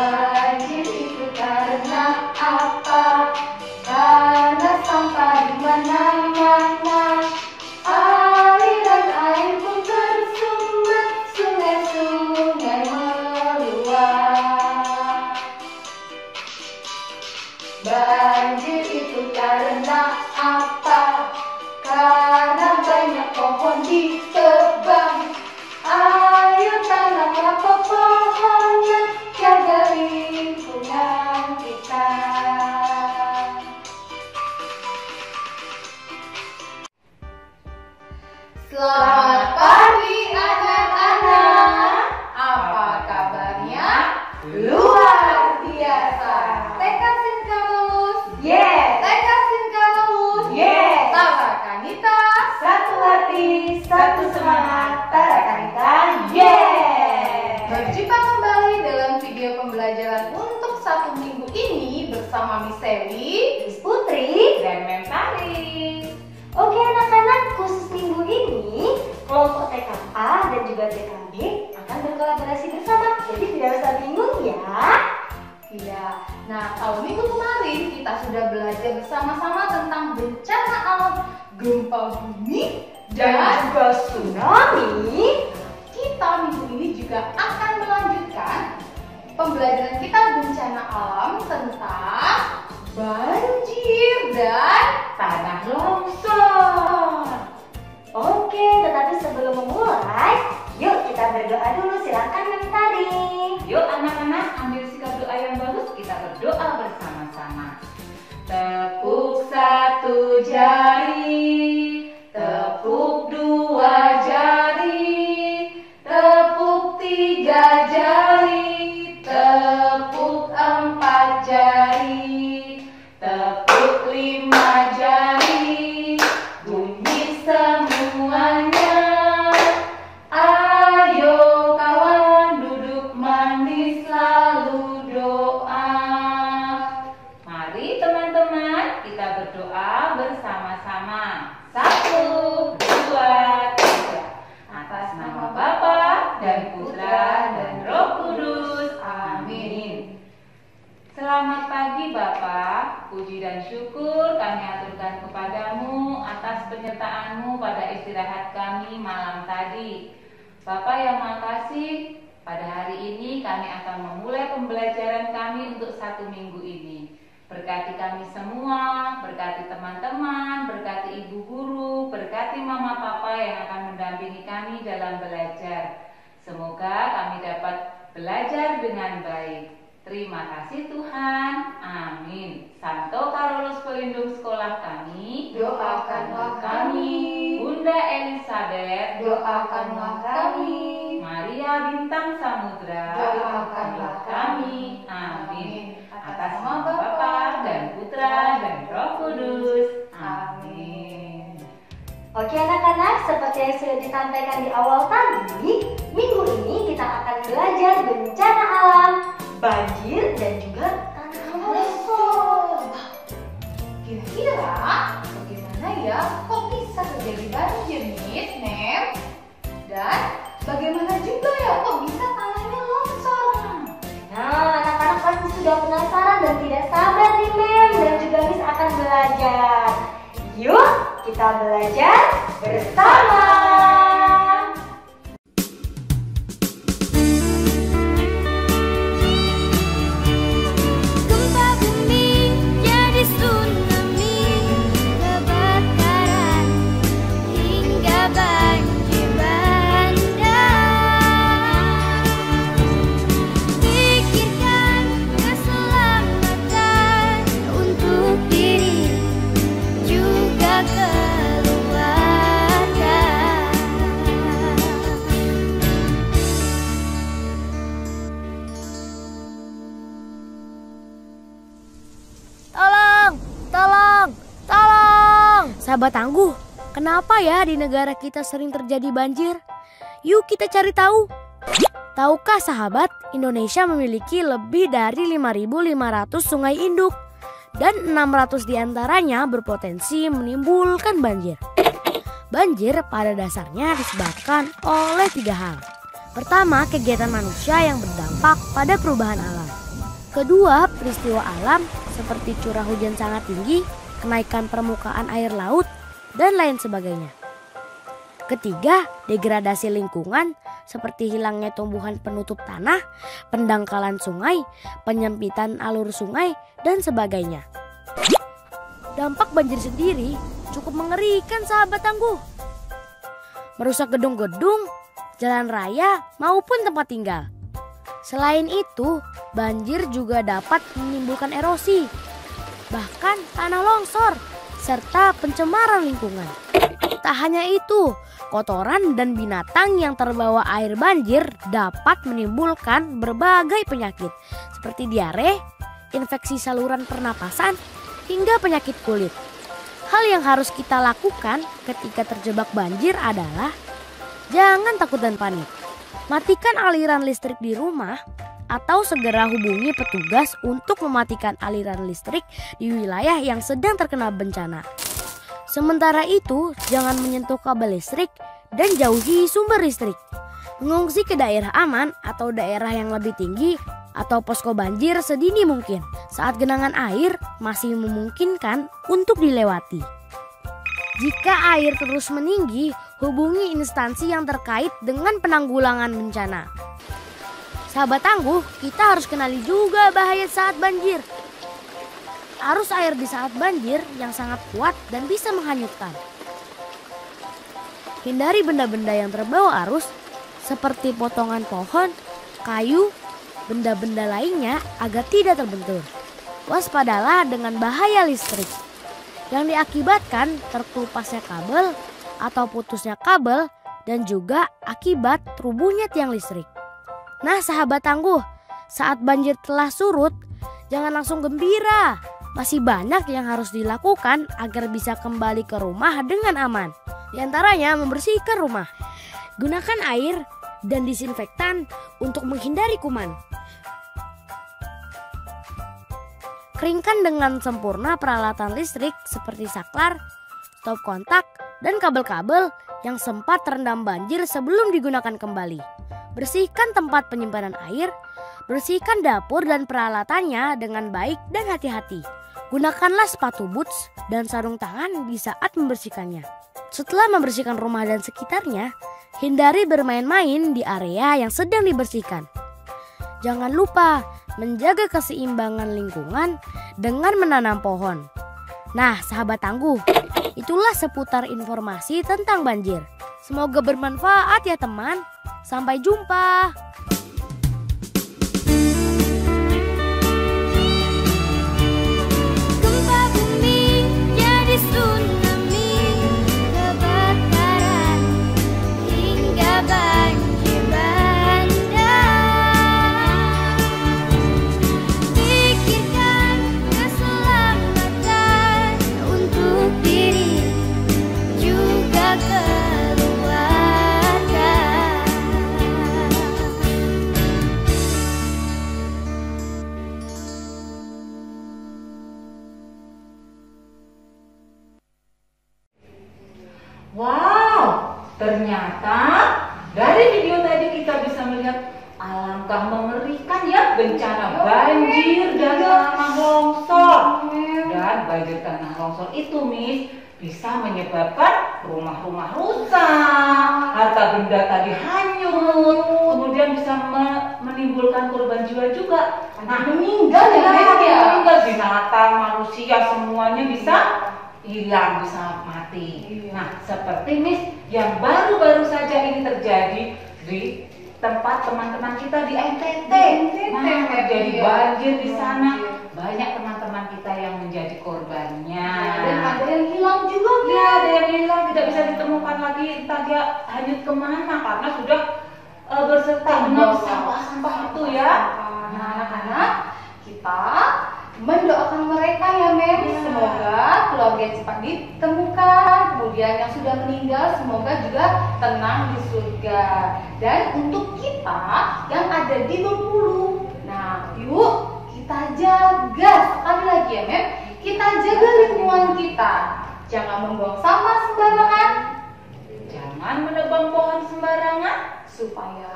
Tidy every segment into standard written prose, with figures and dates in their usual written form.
Banjir itu karena apa? Karena sampah di mana-mana. Aliran air pun tersumbat, sungai-sungai meluap. Banjir itu karena apa? Karena banyak pohon ditebang. Ayo tanamlah pepohonan, jaga lingkungan kita. Selamat pagi anak-anak. Apa kabarnya? Luar biasa. TK Sinkalus. Yes. TK Sinkalus. Yes. Tarakanita. Satu hati, satu semangat, Tarakanita. Yes. Berjumpa kembali dalam video pembelajaran untuk 1 minggu ini bersama Miss Selly, Miss Putri, dan Mem Tari. Oke anak-anak, khusus minggu ini kelompok TKA dan juga TKB akan berkolaborasi bersama. Jadi tidak usah bingung ya. Iya. Nah, kalau minggu kemarin kita sudah belajar bersama-sama tentang bencana alam, gempa bumi dan juga tsunami. kita minggu ini juga akan melanjutkan pembelajaran kita bencana alam tentang banjir dan Tanah longsor. Oke, tetapi sebelum memulai, yuk kita berdoa dulu. Silakan Mem Tari. Yuk anak-anak, ambil sikap doa yang bagus, kita berdoa bersama-sama. Tepuk 1 jari, tepuk 2 jari, tepuk 3 jari, tepuk 4 jari, tepuk 5 jari, bunyi semuanya. Ayo kawan, duduk manis lalu doa. Mari teman-teman, kita berdoa bersama-sama. 1, 2, 3. Atas nama Bapa dan Putra dan Roh Kudus. Amin. Selamat pagi Bapak, puji dan syukur kami aturkan kepadamu atas penyertaan-Mu pada istirahat kami malam tadi. Bapak yang makasih, pada hari ini kami akan memulai pembelajaran kami untuk 1 minggu ini. Berkati kami semua, berkati teman-teman, berkati ibu guru, berkati mama papa yang akan mendampingi kami dalam belajar. Semoga kami dapat belajar dengan baik. Terima kasih Tuhan. Amin. Santo Carolus pelindung sekolah kami, doakanlah kami. Bunda Elizabeth, Doakanlah kami. Maria Bintang Samudra, Doakanlah kami. Amin. Atas nama Bapa dan Putra dan Roh Kudus. Amin. Oke anak-anak, seperti yang sudah disampaikan di awal tadi, minggu ini kita akan belajar bencana alam, banjir dan juga tanah longsor. Kira-kira bagaimana ya kok bisa terjadi banjir, Miss Mem? Dan bagaimana juga ya kok bisa tanahnya longsor? Nah, anak-anak pasti sudah penasaran dan tidak sabar nih Mem, dan juga Miss akan belajar. Yuk, kita belajar bersama. Gempa bumi jadi tsunami, kebakaran hingga banjir bandang. Pikirkan keselamatan untuk diri juga keluarga. Tolong, tolong, tolong. Sahabat tangguh, kenapa ya di negara kita sering terjadi banjir? Yuk kita cari tahu. Tahukah sahabat, Indonesia memiliki lebih dari 5.500 sungai induk. Dan 600 diantaranya berpotensi menimbulkan banjir. Banjir pada dasarnya disebabkan oleh 3 hal. Pertama, kegiatan manusia yang berdampak pada perubahan alam. Kedua, peristiwa alam seperti curah hujan sangat tinggi, kenaikan permukaan air laut, dan lain sebagainya. Ketiga, degradasi lingkungan seperti hilangnya tumbuhan penutup tanah, pendangkalan sungai, penyempitan alur sungai, dan sebagainya. Dampak banjir sendiri cukup mengerikan sahabat tangguh. Merusak gedung-gedung, jalan raya, maupun tempat tinggal. Selain itu, banjir juga dapat menimbulkan erosi, bahkan tanah longsor, serta pencemaran lingkungan. Tak hanya itu, kotoran dan binatang yang terbawa air banjir dapat menimbulkan berbagai penyakit seperti diare, infeksi saluran pernapasan, hingga penyakit kulit. Hal yang harus kita lakukan ketika terjebak banjir adalah jangan takut dan panik. Matikan aliran listrik di rumah atau segera hubungi petugas untuk mematikan aliran listrik di wilayah yang sedang terkena bencana. Sementara itu, jangan menyentuh kabel listrik dan jauhi sumber listrik. Mengungsi ke daerah aman atau daerah yang lebih tinggi atau posko banjir sedini mungkin saat genangan air masih memungkinkan untuk dilewati. Jika air terus meninggi, hubungi instansi yang terkait dengan penanggulangan bencana. Sahabat tangguh, kita harus kenali juga bahaya saat banjir. Arus air di saat banjir yang sangat kuat dan bisa menghanyutkan. Hindari benda-benda yang terbawa arus seperti potongan pohon, kayu, benda-benda lainnya agar tidak terbentur. Waspadalah dengan bahaya listrik yang diakibatkan terkelupasnya kabel atau putusnya kabel dan juga akibat rubuhnya tiang listrik. Nah sahabat tangguh, saat banjir telah surut, jangan langsung gembira. Masih banyak yang harus dilakukan agar bisa kembali ke rumah dengan aman. Di antaranya membersihkan rumah. Gunakan air dan disinfektan untuk menghindari kuman. Keringkan dengan sempurna peralatan listrik seperti saklar, stop kontak, dan kabel-kabel yang sempat terendam banjir sebelum digunakan kembali. Bersihkan tempat penyimpanan air, bersihkan dapur dan peralatannya dengan baik dan hati-hati. Gunakanlah sepatu boots dan sarung tangan di saat membersihkannya. Setelah membersihkan rumah dan sekitarnya, hindari bermain-main di area yang sedang dibersihkan. Jangan lupa menjaga keseimbangan lingkungan dengan menanam pohon. Nah, sahabat tangguh, itulah seputar informasi tentang banjir. Semoga bermanfaat ya teman. Sampai jumpa. Gempa bumi jadi tsunami, kebakaran hingga banjir bandang. Pikirkan keselamatan untuk diri juga keluarga. Wow, ternyata dari video tadi kita bisa melihat alangkah mengerikan ya bencana banjir dan tanah longsor. Dan banjir tanah longsor itu, Miss, bisa menyebabkan rumah-rumah rusak, harta benda tadi hanyut, kemudian bisa menimbulkan korban jiwa juga. Nah, meninggal ya, meninggal, binatang, manusia semuanya bisa hilang, bisa mati. Nah, seperti Miss yang baru-baru saja ini terjadi di tempat teman-teman kita di NTT. Nah, terjadi banjir di sana. Banyak teman-teman kita yang menjadi korbannya. Dan ada yang hilang juga. Ya, ada yang hilang, tidak bisa ditemukan lagi, entah dia hanyut kemana karena sudah berserta dengan sampah-sampah itu ya. Nah, anak-anak, kita mendoakan mereka ya, Mem. Semoga keluarga yang cepat ditemukan, kemudian yang sudah meninggal semoga juga tenang di surga. Dan untuk kita yang ada di Bengkulu, nah yuk kita jaga, sekali lagi ya, Mem, kita jaga lingkungan kita. Jangan membuang sampah sembarangan, Jangan menebang pohon sembarangan supaya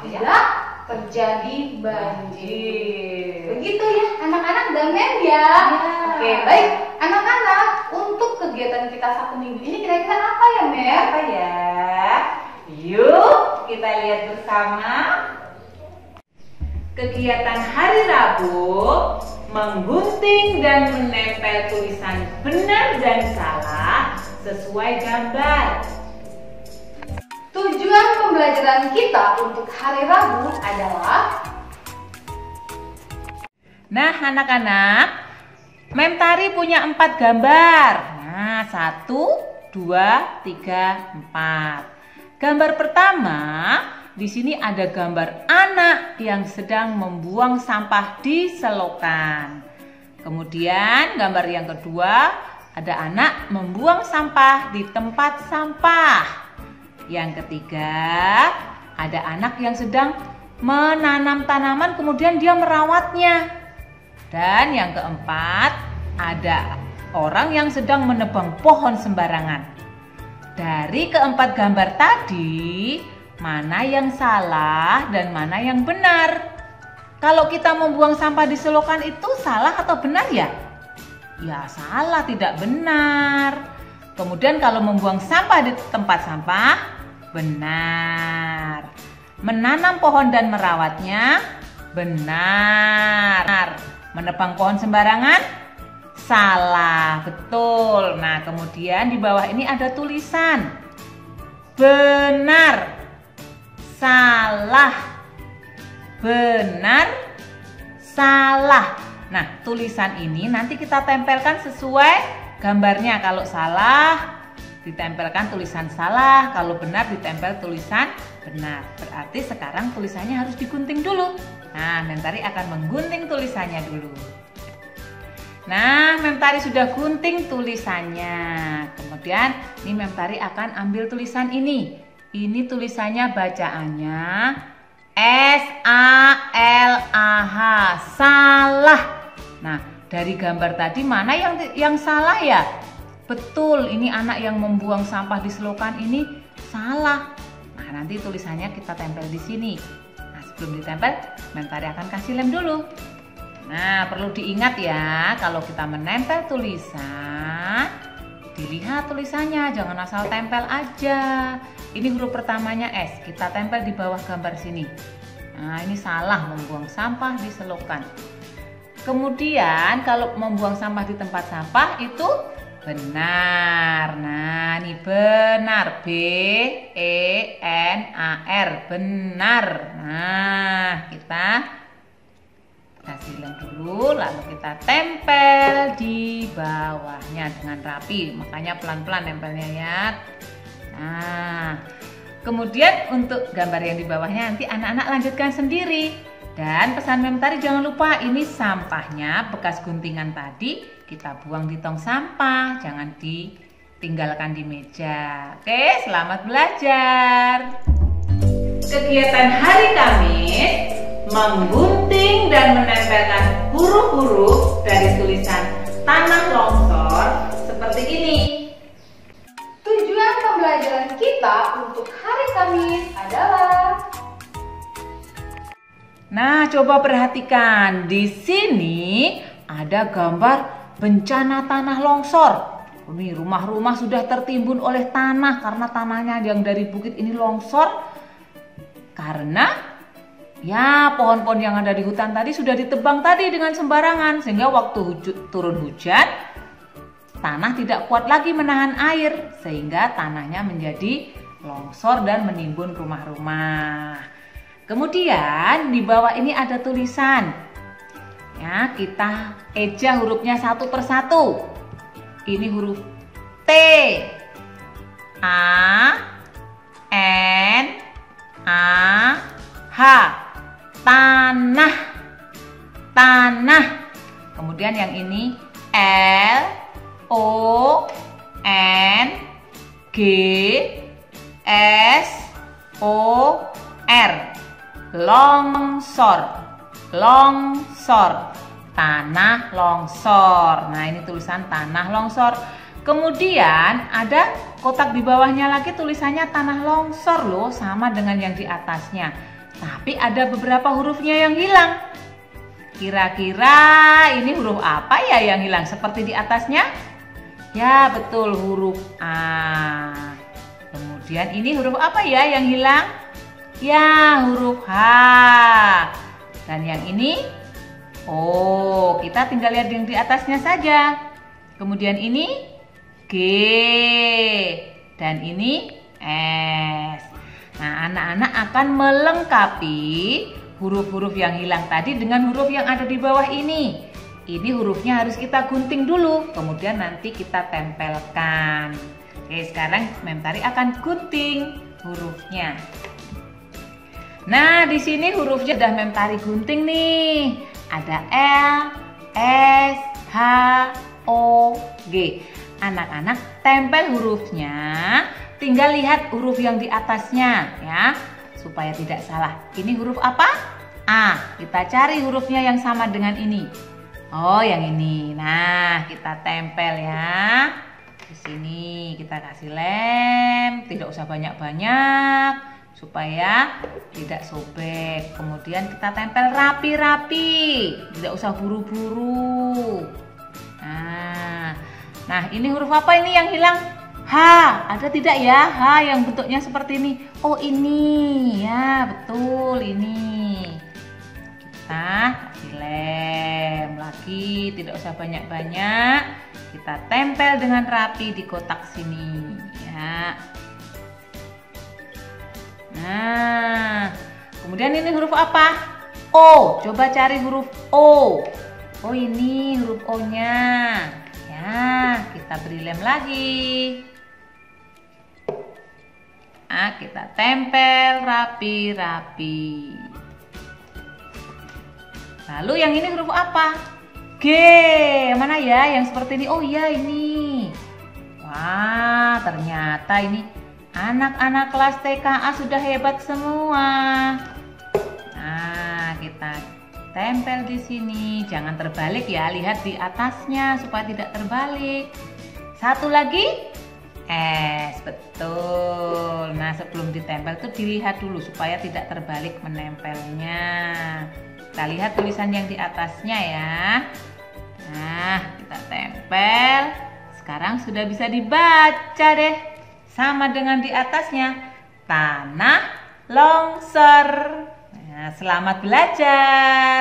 tidak terjadi banjir. Banjir. Begitu ya anak-anak dan Mem ya. Oke, baik anak-anak, untuk kegiatan kita Sabtu Minggu ini kira-kira apa ya Mem? Apa ya? Yuk kita lihat bersama. Kegiatan hari Rabu menggunting dan menempel tulisan benar dan salah sesuai gambar. Tujuan pembelajaran kita untuk hari Rabu adalah Nah anak-anak, Mem Tari punya 4 gambar. Nah 1, 2, 3, 4. Gambar pertama, di sini ada gambar anak yang sedang membuang sampah di selokan. Kemudian gambar yang kedua, ada anak membuang sampah di tempat sampah. Yang ketiga, ada anak yang sedang menanam tanaman kemudian dia merawatnya. Dan yang keempat, ada orang yang sedang menebang pohon sembarangan. Dari keempat gambar tadi, mana yang salah dan mana yang benar? Kalau kita membuang sampah di selokan itu salah atau benar ya? Ya salah, tidak benar. Kemudian kalau membuang sampah di tempat sampah, benar. Menanam pohon dan merawatnya, benar. Menebang pohon sembarangan, salah, betul. Nah kemudian di bawah ini ada tulisan benar, salah, benar, salah. Nah tulisan ini nanti kita tempelkan sesuai gambarnya. Kalau salah ditempelkan tulisan salah, kalau benar ditempel tulisan benar. Berarti sekarang tulisannya harus digunting dulu. Nah Mem Tari akan menggunting tulisannya dulu. Nah Mem Tari sudah gunting tulisannya. Kemudian ini Mem Tari akan ambil tulisan ini. Ini tulisannya bacaannya S-A-L-A-H, salah. Nah dari gambar tadi mana yang salah ya? Betul, ini anak yang membuang sampah di selokan ini salah. Nah nanti tulisannya kita tempel di sini. Nah sebelum ditempel, Mem Tari akan kasih lem dulu. Nah perlu diingat ya, kalau kita menempel tulisan, dilihat tulisannya, jangan asal tempel aja. Ini huruf pertamanya S, kita tempel di bawah gambar sini. Nah ini salah, membuang sampah di selokan. Kemudian kalau membuang sampah di tempat sampah itu benar. Nah ini benar, B-E-N-A-R, benar. Nah kita kasih lem dulu, lalu kita tempel di bawahnya dengan rapi. Makanya pelan-pelan nempelnya ya. Nah kemudian untuk gambar yang di bawahnya nanti anak-anak lanjutkan sendiri. Dan pesan Mem Tari jangan lupa, ini sampahnya bekas guntingan tadi kita buang di tong sampah, jangan ditinggalkan di meja. Oke, selamat belajar. Kegiatan hari Kamis menggunting dan menempelkan huruf-huruf dari tulisan tanah longsor seperti ini. tujuan pembelajaran kita untuk hari Kamis adalah Nah, coba perhatikan. Di sini ada gambar bencana tanah longsor. Ini rumah-rumah sudah tertimbun oleh tanah karena tanahnya yang dari bukit ini longsor. Karena ya pohon-pohon yang ada di hutan tadi sudah ditebang tadi dengan sembarangan. Sehingga waktu turun hujan, tanah tidak kuat lagi menahan air. Sehingga tanahnya menjadi longsor dan menimbun rumah-rumah. Kemudian di bawah ini ada tulisan. Ya, kita eja hurufnya satu persatu. Ini huruf T, A, N, A, H. Tanah. Tanah. Kemudian yang ini L, O, N, G, S, O, R. Longsor, longsor, tanah longsor. Nah ini tulisan tanah longsor. Kemudian ada kotak di bawahnya lagi tulisannya tanah longsor loh, sama dengan yang di atasnya. tapi ada beberapa hurufnya yang hilang. Kira-kira ini huruf apa ya yang hilang seperti di atasnya? Ya, betul, huruf A. Kemudian ini huruf apa ya yang hilang? Ya, huruf H. Dan yang ini? Oh, kita tinggal lihat yang di atasnya saja. Kemudian ini G. Dan ini S. Nah, anak-anak akan melengkapi huruf-huruf yang hilang tadi dengan huruf yang ada di bawah ini. Ini hurufnya harus kita gunting dulu, kemudian nanti kita tempelkan. Oke, sekarang Mem Tari akan gunting hurufnya. Nah, di sini hurufnya sudah Mem Tari gunting nih. Ada L, S, H, O, G. Anak-anak tempel hurufnya, tinggal lihat huruf yang di atasnya ya, supaya tidak salah. Ini huruf apa? A. Kita cari hurufnya yang sama dengan ini. Oh, yang ini. Nah, kita tempel ya. Di sini kita kasih lem, tidak usah banyak-banyak supaya tidak sobek. Kemudian kita tempel rapi-rapi, tidak usah buru-buru. Nah, ini huruf apa ini yang hilang? H. Ada tidak ya H yang bentuknya seperti ini? Oh, ini ya, betul ini. Kita kasih lem lagi, tidak usah banyak-banyak. Kita tempel dengan rapi di kotak sini ya. Nah, kemudian ini huruf apa? O. Coba cari huruf O. Oh, ini huruf O-nya. Ya, kita beri lem lagi. Nah, kita tempel rapi-rapi. Lalu yang ini huruf apa? G. Mana ya yang seperti ini? Oh iya, ini. Wah, ternyata ini anak-anak kelas TKA sudah hebat semua. Nah, kita tempel di sini. Jangan terbalik ya, lihat di atasnya supaya tidak terbalik. Satu lagi, S, betul. Nah, sebelum ditempel tuh dilihat dulu supaya tidak terbalik menempelnya. Kita lihat tulisan yang di atasnya ya. Nah, kita tempel. Sekarang sudah bisa dibaca deh. Sama dengan di atasnya, tanah longsor. Nah, selamat belajar.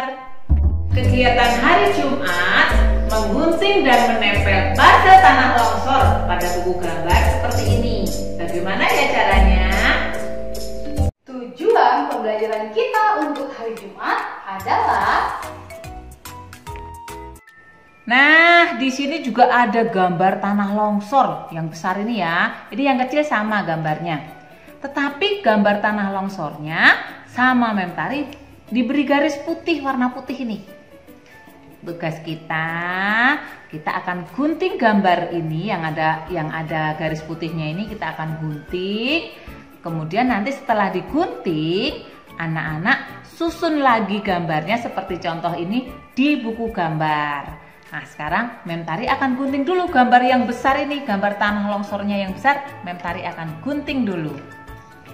Kegiatan hari Jumat menggunting dan menempel puzzle tanah longsor pada buku gambar seperti ini. Bagaimana ya caranya? Tujuan pembelajaran kita untuk hari Jumat adalah di sini juga ada gambar tanah longsor yang besar ini ya. Ini yang kecil sama gambarnya. Tetapi gambar tanah longsornya sama Mem Tari diberi garis putih, warna putih ini. Tugas kita akan gunting gambar ini yang ada garis putihnya ini, kita akan gunting. Kemudian nanti setelah digunting, anak-anak susun lagi gambarnya seperti contoh ini di buku gambar. Nah, sekarang Mem Tari akan gunting dulu gambar yang besar ini, gambar tanah longsornya yang besar, Mem Tari akan gunting dulu.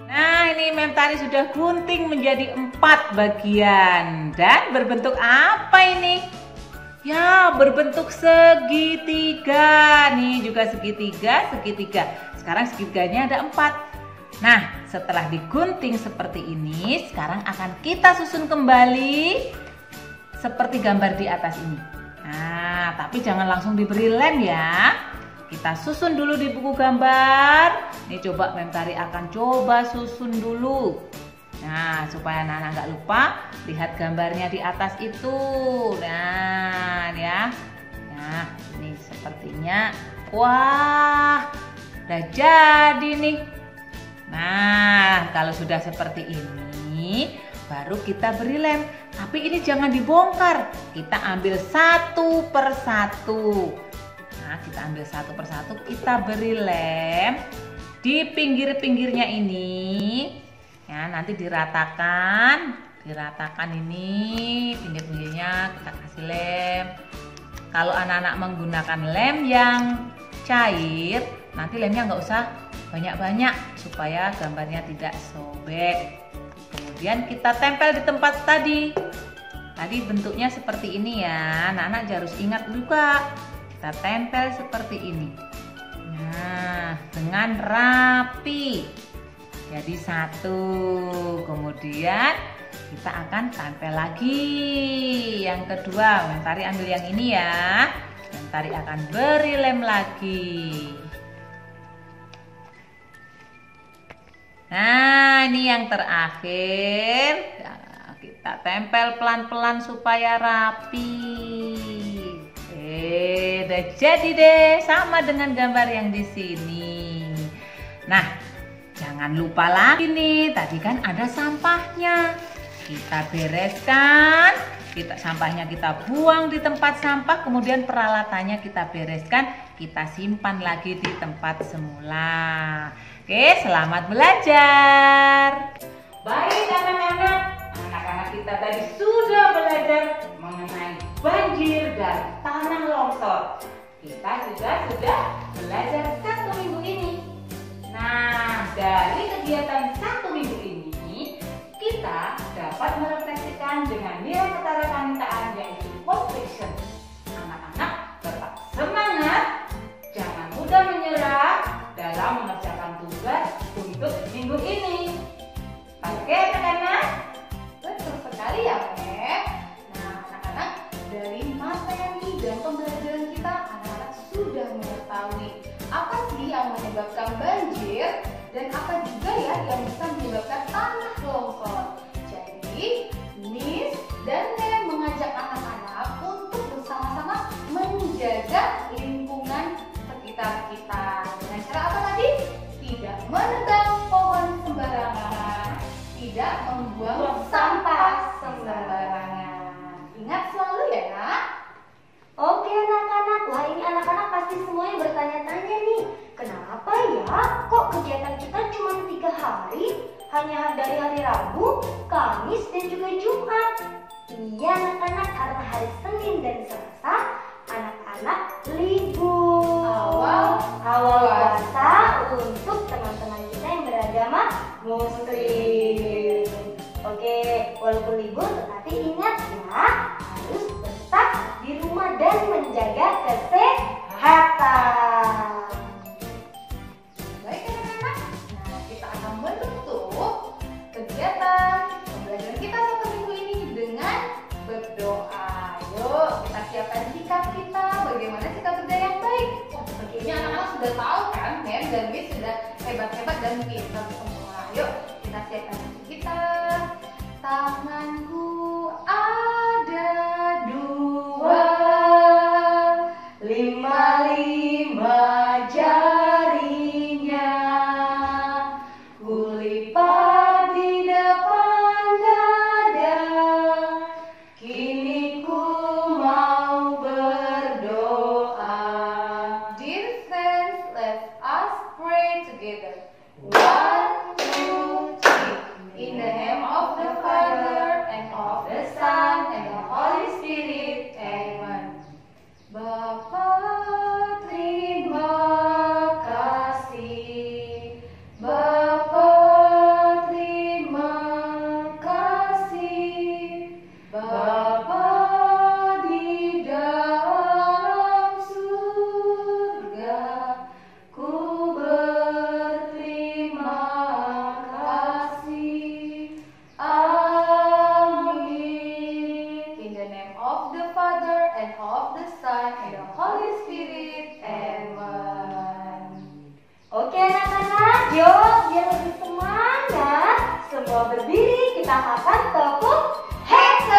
Nah, ini Mem Tari sudah gunting menjadi 4 bagian. Dan berbentuk apa ini? Ya, berbentuk segitiga. Nih juga segitiga. Sekarang segitiganya ada 4. Nah, setelah digunting seperti ini, sekarang akan kita susun kembali seperti gambar di atas ini. Nah, tapi jangan langsung diberi lem ya. Kita susun dulu di buku gambar. Ini coba Mem Tari akan coba susun dulu. Nah, supaya anak-anak nggak lupa, lihat gambarnya di atas itu. Nah, ya. Nah, ini sepertinya, wah, udah jadi nih. Nah, kalau sudah seperti ini, baru kita beri lem. Tapi ini jangan dibongkar. Kita ambil satu per satu. Nah, kita ambil satu per satu. Kita beri lem di pinggir-pinggirnya ini. Ya, nanti diratakan ini pinggir-pinggirnya kita kasih lem. Kalau anak-anak menggunakan lem yang cair, nanti lemnya nggak usah banyak-banyak supaya gambarnya tidak sobek. Kemudian kita tempel di tempat tadi. Tadi bentuknya seperti ini ya. Anak-anak harus ingat juga. Kita tempel seperti ini. Nah, dengan rapi. Jadi satu. Kemudian kita akan tempel lagi. Yang kedua, Mentari ambil yang ini ya. Mentari akan beri lem lagi. Nah, ini yang terakhir. Nah, kita tempel pelan-pelan supaya rapi. Udah jadi deh, sama dengan gambar yang di sini. Nah, jangan lupa lagi nih, tadi kan ada sampahnya. Kita bereskan, sampahnya kita buang di tempat sampah, kemudian peralatannya kita bereskan, kita simpan lagi di tempat semula. Oke, selamat belajar. Baik anak-anak kita tadi sudah belajar mengenai banjir dan tanah longsor. Kita sudah belajar 1 minggu ini. Nah, dari kegiatan 1 minggu ini, kita dapat merefleksikan dengan nilai ketara kanitaan yaitu completion. Anak-anak tetap semangat, jangan mudah menyerah dalam mengerjakan tugas untuk minggu ini. Oke, anak-anak? Betul sekali ya, Mem. Nah, anak-anak, dari materi dan pembelajaran kita, anak-anak sudah mengetahui apa sih yang menyebabkan banjir dan apa juga ya yang bisa menyebabkan tanah longsor. Jadi, Miss dan Mem mengajak anak-anak untuk bersama-sama menjaga lingkungan sekitar kita. Dengan cara apa tadi? Tidak menebang pohon sembarangan, tidak membuang sampah sembarangan. Ingat selalu ya, Nak. Oke anak-anak, wah ini anak-anak pasti semuanya bertanya-tanya nih, kenapa ya kok kegiatan kita cuma 3 hari, hanya dari hari Rabu, Kamis dan juga Jumat? Iya anak-anak, karena hari Senin dan Selasa anak-anak libur awal puasa untuk teman-teman kita yang beragama Muslim. Oke, walaupun libur tetapi ingat ya, harus tetap di rumah dan menjaga kesehatan. Baik anak-anak, nah kita akan menutup kegiatan pembelajaran kita 1 minggu ini dengan berdoa. Yuk kita siapkan sikap kita, bagaimana sikap kerja yang baik. Wah, sepertinya anak-anak sudah tahu kan, Mem dan Miss sudah hebat-hebat dan pintar semua. Yuk kita siapkan sikap kita. Tanganku ada 2, 5 jarinya, kulipat di depan dada, kini ku mau berdoa. Dear friends, let us pray together. 1, 2, 3. In the name of the Father and of the Son and the Holy Spirit. Amen. Bapa, terima kasih. Bapa, terima kasih. Bapa di dalam surga, ku berterima kasih. Amin. In the name of the Father and of the Son and the Holy Spirit. Amen. Oke anak-anak, yuk biar lebih semangat, semua berdiri, kita akan tepuk hands.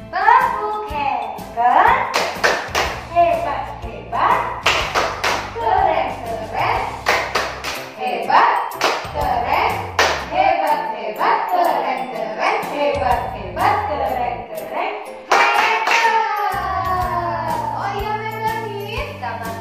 Tepuk hands. Hebat, hebat. Keren, keren. Hebat, keren. Hebat, hebat. Keren, keren. Hebat, hebat. Keren, keren. Hebat. Oh iya, Mem dan Miss, kata